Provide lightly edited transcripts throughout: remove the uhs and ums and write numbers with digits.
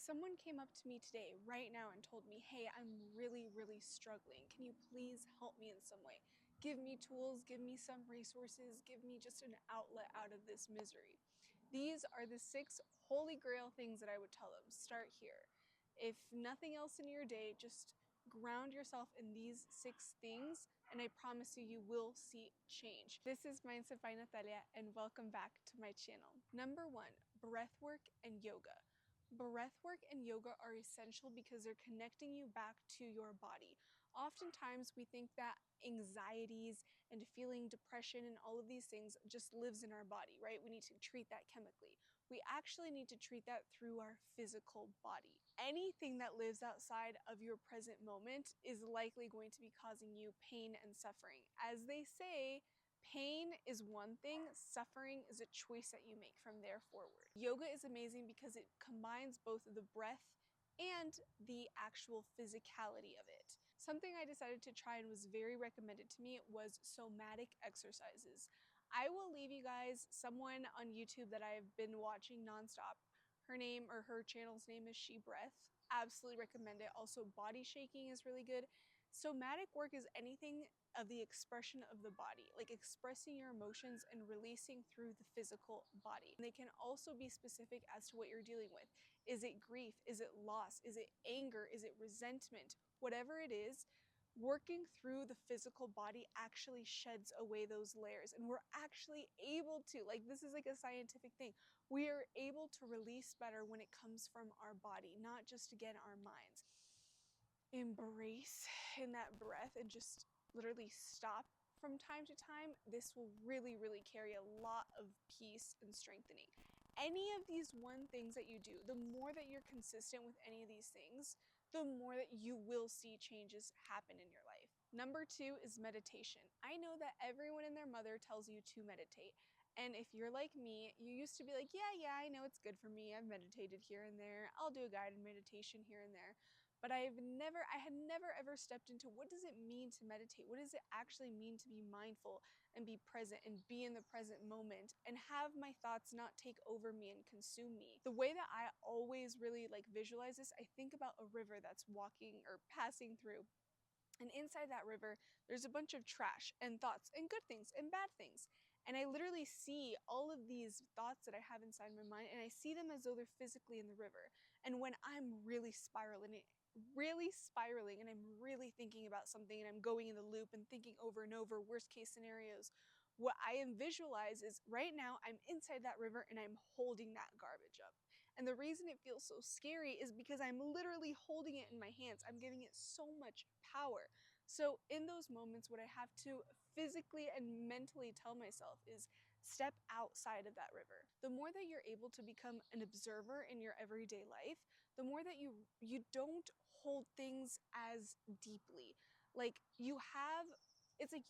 someone came up to me today, right now, and told me, hey, I'm really struggling. Can you please help me in some way? Give me tools, give me some resources, give me just an outlet out of this misery. These are the 6 holy grail things that I would tell them. Start here. If nothing else in your day, just ground yourself in these 6 things, and I promise you, you will see change. This is Mindset by Natalia, and welcome back to my channel. Number 1, breathwork and yoga. Breathwork and yoga are essential because they're connecting you back to your body. Oftentimes we think that anxieties and feeling depression and all of these things just lives in our body, right? We need to treat that chemically. We actually need to treat that through our physical body. Anything that lives outside of your present moment is likely going to be causing you pain and suffering. As they say, pain is one thing, suffering is a choice that you make from there forward. Yoga is amazing because it combines both the breath and the actual physicality of it. Something I decided to try and was very recommended to me was somatic exercises. I will leave you guys someone on YouTube that I've been watching nonstop. Her channel's name is She Breath. Absolutely recommend it. Also, body shaking is really good. Somatic work is anything of the expression of the body, like expressing your emotions and releasing through the physical body. And they can also be specific as to what you're dealing with. Is it grief? Is it loss? Is it anger? Is it resentment? Whatever it is, working through the physical body actually sheds away those layers, and we're actually able to, like, this is like a scientific thing, we are able to release better when it comes from our body, not just, again, our minds. Embrace in that breath and just literally stop from time to time. This will really carry a lot of peace and strengthening. Any of these things that you do, the more that you're consistent with any of these things, the more that you will see changes happen in your life. Number 2 is meditation. I know that everyone and their mother tells you to meditate. And if you're like me, you used to be like, yeah, I know it's good for me. I've meditated here and there. I'll do a guided meditation here and there. But I had never ever stepped into, what does it mean to meditate? What does it actually mean to be mindful and be present and be in the present moment and have my thoughts not take over me and consume me? The way that I always really visualize this, I think about a river that's walking or passing through. And inside that river, there's a bunch of trash and thoughts and good things and bad things. And I literally see all of these thoughts that I have inside my mind, and I see them as though they're physically in the river. And when I'm really spiraling and I'm really thinking about something and I'm going in the loop and thinking over and over worst case scenarios, what I am visualize is right now I'm inside that river and I'm holding that garbage up. And the reason it feels so scary is because I'm literally holding it in my hands. I'm giving it so much power. So in those moments, what I have to physically and mentally tell myself is step outside of that river. The more that you're able to become an observer in your everyday life, the more that you don't hold things as deeply. It's like you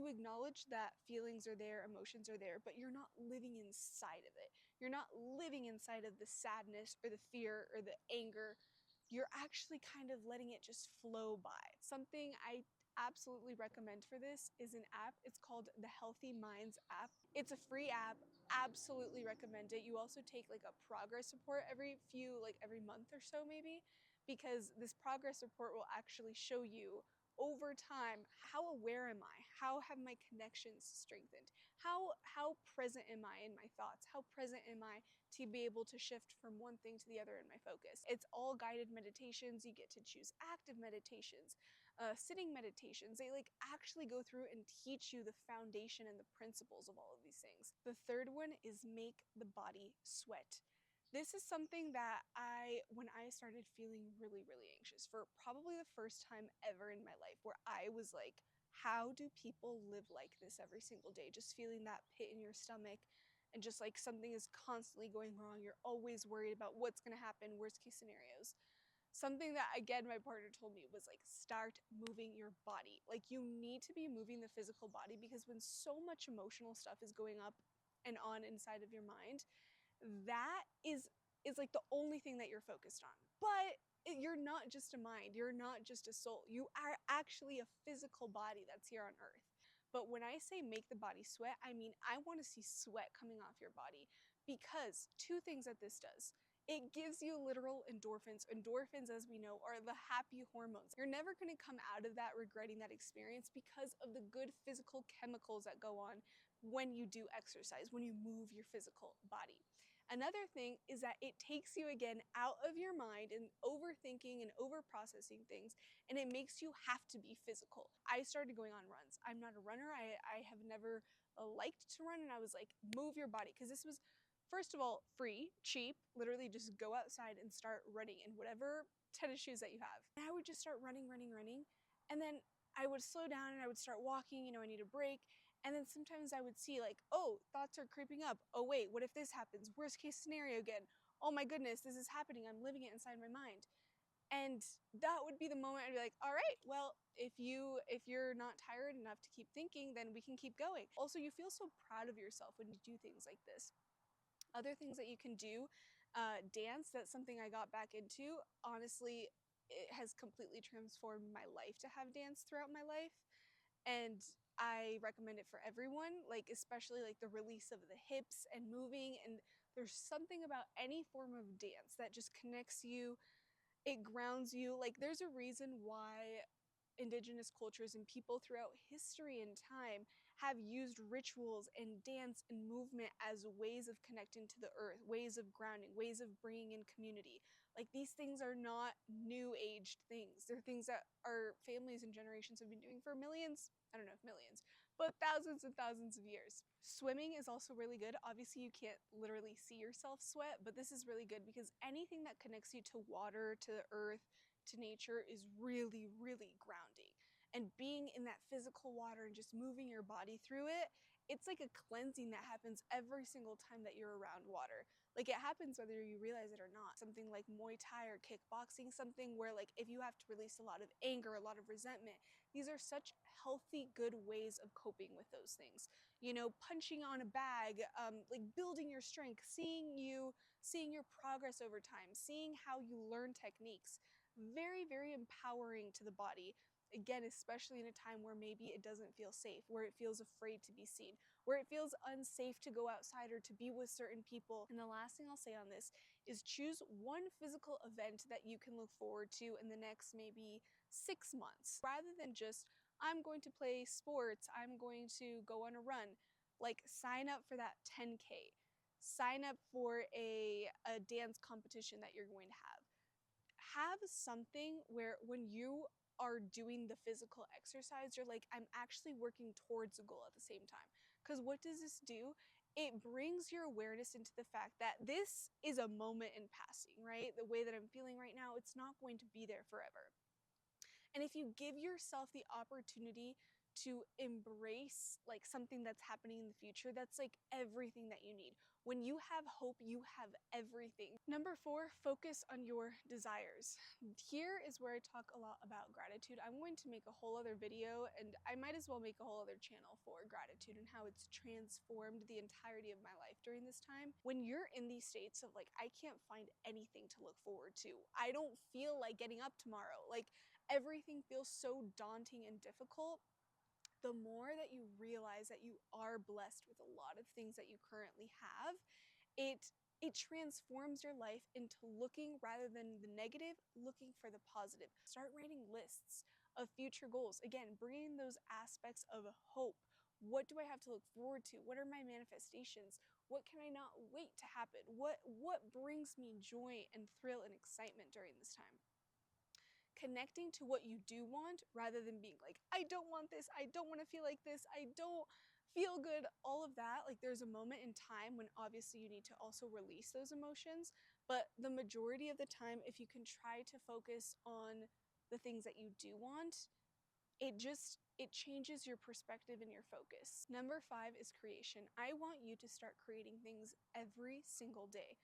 acknowledge that feelings are there, emotions are there, but you're not living inside of it. You're not living inside of the sadness or the fear or the anger. You're actually kind of letting it just flow by. Something I absolutely recommend for this is an app. It's called the Healthy Minds app. It's a free app. Absolutely recommend it. You also take a progress report every month or so maybe, because this progress report will actually show you over time, how aware am I? How have my connections strengthened? How present am I in my thoughts? How present am I to be able to shift from one thing to the other in my focus? It's all guided meditations. You get to choose active meditations, sitting meditations. They actually go through and teach you the foundation and the principles of all of these things. The third one is make the body sweat. This is something that when I started feeling really anxious for probably the first time ever in my life, where I was like, how do people live like this every single day? Just feeling that pit in your stomach and just like something is constantly going wrong. You're always worried about what's going to happen, worst case scenarios. Something that, again, my partner told me was start moving your body. You need to be moving the physical body, because when so much emotional stuff is going up and on inside of your mind, that is the only thing that you're focused on. But you're not just a mind, you're not just a soul, you are actually a physical body that's here on earth. But when I say make the body sweat, I mean I want to see sweat coming off your body, because 2 things that this does. It gives you literal endorphins. Endorphins, as we know, are the happy hormones. You're never going to come out of that regretting that experience because of the good physical chemicals that go on when you do exercise, when you move your physical body. Another thing is that it takes you again out of your mind and overthinking and over-processing things, and it makes you have to be physical. I started going on runs. I'm not a runner. I have never liked to run, and I was like, move your body, because this was, first of all, free, cheap, literally just go outside and start running in whatever tennis shoes that you have. And I would just start running, and then I would slow down and I would start walking, I need a break. And then sometimes I would see like, oh, thoughts are creeping up. Oh wait, what if this happens? Worst case scenario again. Oh my goodness, this is happening. I'm living it inside my mind. And that would be the moment I'd be like, all right, well, if you're not tired enough to keep thinking, then we can keep going. Also, you feel so proud of yourself when you do things like this. Other things that you can do, dance, that's something I got back into. Honestly, it has completely transformed my life to have dance throughout my life. And I recommend it for everyone, like especially like the release of the hips and moving. And there's something about any form of dance that just connects you, it grounds you. Like there's a reason why indigenous cultures and people throughout history and time have used rituals and dance and movement as ways of connecting to the earth, ways of grounding, ways of bringing in community. Like these things are not new aged things. They're things that our families and generations have been doing for millions, I don't know if millions, but thousands and thousands of years. Swimming is also really good. Obviously you can't literally see yourself sweat, but this is really good because anything that connects you to water, to the earth, to nature is really, really grounding. And being in that physical water and just moving your body through it, it's like a cleansing that happens every single time that you're around water. Like it happens whether you realize it or not. Something like Muay Thai or kickboxing, something where like if you have to release a lot of anger, a lot of resentment, these are such healthy, good ways of coping with those things. Punching on a bag, like building your strength, seeing your progress over time, seeing how you learn techniques. Very, very empowering to the body. Again, especially in a time where maybe it doesn't feel safe, where it feels afraid to be seen, where it feels unsafe to go outside or to be with certain people. And the last thing I'll say on this is choose one physical event that you can look forward to in the next maybe 6 months, rather than just, I'm going to play sports, I'm going to go on a run. Like sign up for that 10K. Sign up for a dance competition that you're going to have something where when you are doing the physical exercise, you're like, I'm actually working towards a goal at the same time. Because what does this do? It brings your awareness into the fact that this is a moment in passing, right? The way that I'm feeling right now, it's not going to be there forever. And if you give yourself the opportunity to embrace like something that's happening in the future, that's like everything that you need. When you have hope, you have everything. Number 4, focus on your desires. Here is where I talk a lot about gratitude. I'm going to make a whole other video, and I might as well make a whole other channel for gratitude and how it's transformed the entirety of my life during this time. When you're in these states of like, I can't find anything to look forward to, I don't feel like getting up tomorrow, like everything feels so daunting and difficult, the more that you realize that you are blessed with a lot of things that you currently have, it transforms your life into looking, rather than the negative, looking for the positive. Start writing lists of future goals. Again, bringing those aspects of hope. What do I have to look forward to? What are my manifestations? What can I not wait to happen? What brings me joy and thrill and excitement during this time? Connecting to what you do want, rather than being like, I don't want this, I don't want to feel like this, I don't feel good, all of that. Like there's a moment in time when obviously you need to also release those emotions, but the majority of the time, if you can try to focus on the things that you do want, it changes your perspective and your focus. Number 5 is creation. I want you to start creating things every single day.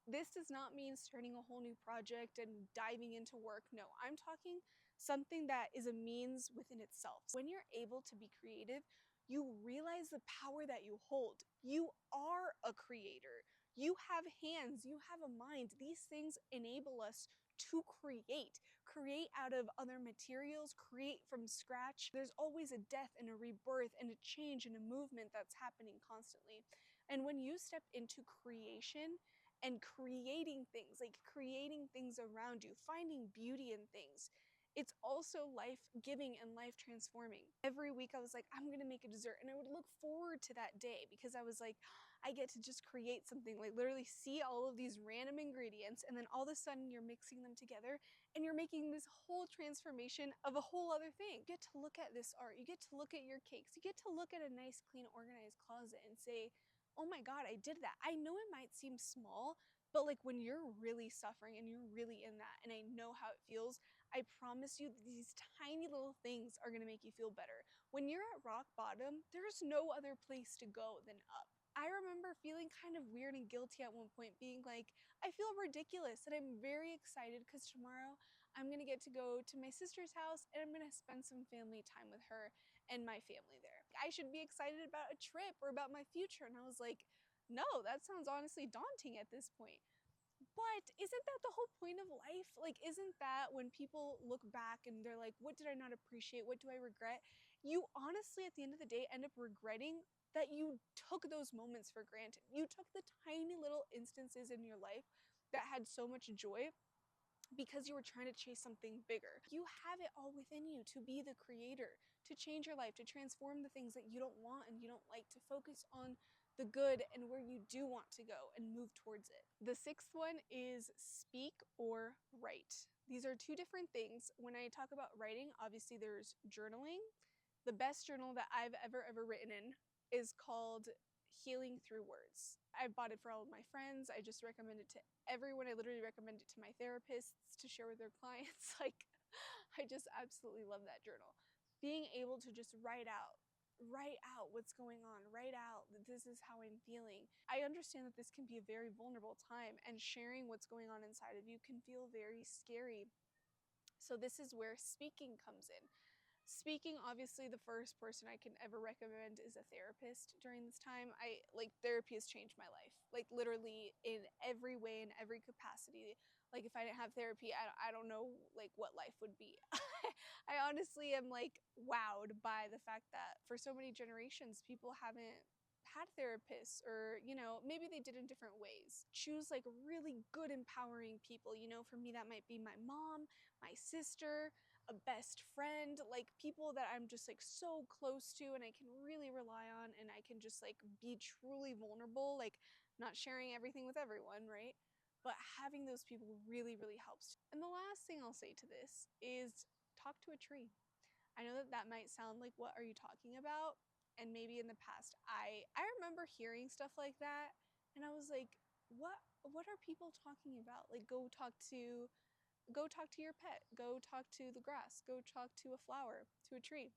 This does not mean starting a whole new project and diving into work. No, I'm talking something that is a means within itself. When you're able to be creative, you realize the power that you hold. You are a creator. You have hands, you have a mind. These things enable us to create out of other materials, create from scratch. There's always a death and a rebirth and a change and a movement that's happening constantly. And when you step into creation, and creating things, like creating things around you, finding beauty in things. It's also life-giving and life-transforming. Every week I was like, I'm gonna make a dessert, and I would look forward to that day because I was like, I get to just create something, like literally see all of these random ingredients, and then all of a sudden you're mixing them together and you're making this whole transformation of a whole other thing. You get to look at this art, you get to look at your cakes, you get to look at a nice, clean, organized closet and say, oh my God, I did that. I know it might seem small, but like when you're really suffering and you're really in that, and I know how it feels, I promise you that these tiny little things are gonna make you feel better. When you're at rock bottom, there's no other place to go than up. I remember feeling kind of weird and guilty at one point, being like, I feel ridiculous, and I'm very excited because tomorrow I'm gonna get to go to my sister's house and I'm gonna spend some family time with her and my family there. I should be excited about a trip or about my future. And I was like, no, that sounds honestly daunting at this point. But isn't that the whole point of life? Like, isn't that when people look back and they're like, what did I not appreciate? What do I regret? You honestly, at the end of the day, end up regretting that you took those moments for granted. You took the tiny little instances in your life that had so much joy because you were trying to chase something bigger. You have it all within you to be the creator, to change your life, to transform the things that you don't want and you don't like, to focus on the good and where you do want to go and move towards it. The sixth one is speak or write. These are two different things. When I talk about writing, obviously there's journaling. The best journal that I've ever written in is called Healing Through Words. I bought it for all of my friends. I just recommend it to everyone. I literally recommend it to my therapists to share with their clients. Like, I just absolutely love that journal. Being able to just write out what's going on, write out that this is how I'm feeling. I understand that this can be a very vulnerable time, and sharing what's going on inside of you can feel very scary. So this is where speaking comes in. Speaking, obviously, the first person I can ever recommend is a therapist during this time. Therapy has changed my life, like literally in every way, in every capacity. Like if I didn't have therapy, I don't know like what life would be. I honestly am like wowed by the fact that for so many generations, people haven't had therapists, or maybe they did in different ways. Choose like really good, empowering people. For me, that might be my mom, my sister, a best friend, like people that I'm just like so close to and I can really rely on, and I can just like be truly vulnerable, like not sharing everything with everyone, right? But having those people really helps. And the last thing I'll say to this is talk to a tree. I know that that might sound like, what are you talking about? And maybe in the past, I remember hearing stuff like that, and I was like, what are people talking about? Like, go talk to your pet, go talk to the grass, go talk to a flower, to a tree.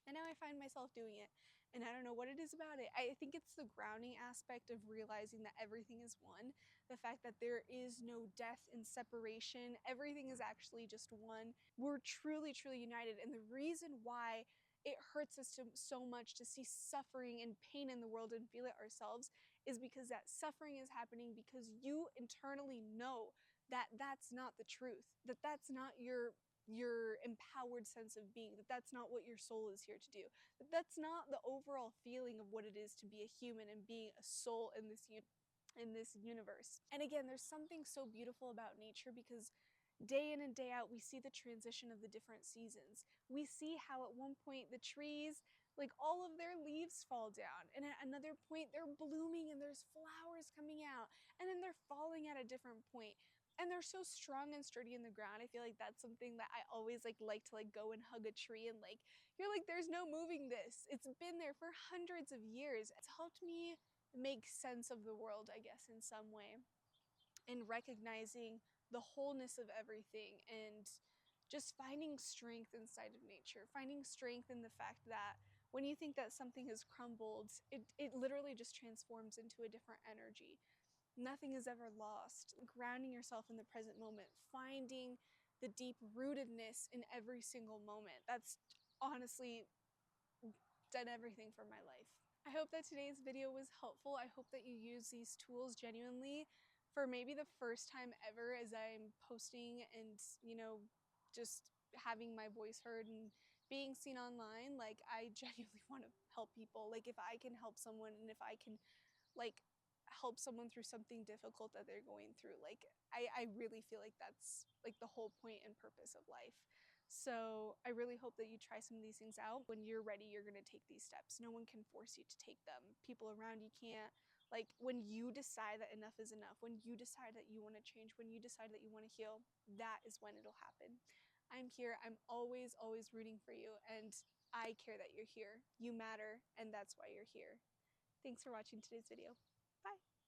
And now I find myself doing it, and I don't know what it is about it. I think it's the grounding aspect of realizing that everything is one, the fact that there is no death and separation, everything is actually just one. We're truly united, and the reason why it hurts us so much to see suffering and pain in the world and feel it ourselves is because that suffering is happening because you internally know that that's not the truth, that that's not your empowered sense of being, that that's not what your soul is here to do, that that's not the overall feeling of what it is to be a human and being a soul in this universe. And again, there's something so beautiful about nature because day in and day out, we see the transition of the different seasons. We see how at one point the trees, like all of their leaves fall down, and at another point they're blooming and there's flowers coming out, and then they're falling at a different point. And they're so strong and sturdy in the ground. I feel like that's something that I always like to go and hug a tree, and like, you're like, there's no moving this. It's been there for hundreds of years. It's helped me make sense of the world, I guess, in some way, and recognizing the wholeness of everything, and just finding strength inside of nature, finding strength in the fact that when you think that something has crumbled, it literally just transforms into a different energy. Nothing is ever lost. Grounding yourself in the present moment, finding the deep rootedness in every single moment. That's honestly done everything for my life. I hope that today's video was helpful. I hope that you use these tools genuinely for maybe the first time ever as I'm posting and, just having my voice heard and being seen online. Like, I genuinely want to help people. Like, if I can help someone, and if I can like help someone through something difficult that they're going through. Like, I really feel like that's like the whole point and purpose of life. So I really hope that you try some of these things out. When you're ready, you're going to take these steps. No one can force you to take them. People around you can't. Like, when you decide that enough is enough, when you decide that you want to change, when you decide that you want to heal, that is when it'll happen. I'm here. I'm always, always rooting for you. And I care that you're here. You matter, and that's why you're here. Thanks for watching today's video. Bye.